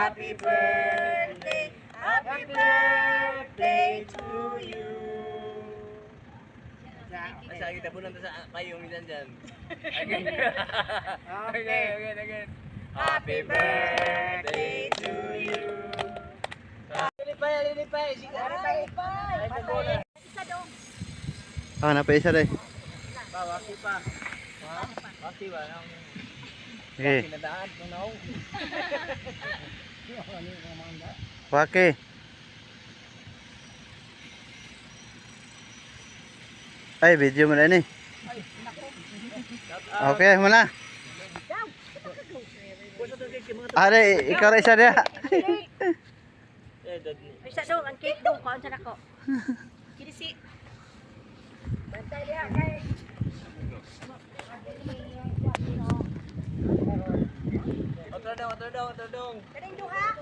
Happy birthday to you. Masa kita pulang sa payung minsan dyan. Again. Happy birthday to you. Lilipay. Isa dong. Ah, napaisa deh. Waki pa. Waki ba? Okay. Pinadaan kung nao. Wake. Ay, video mo na ini. Okay, muna. Are, ikaw rin isa dia. Isa dong, ang cake dong. Kaon sa nako. Kinisi. Bantay dia kay. Otro dong. Kaning duha.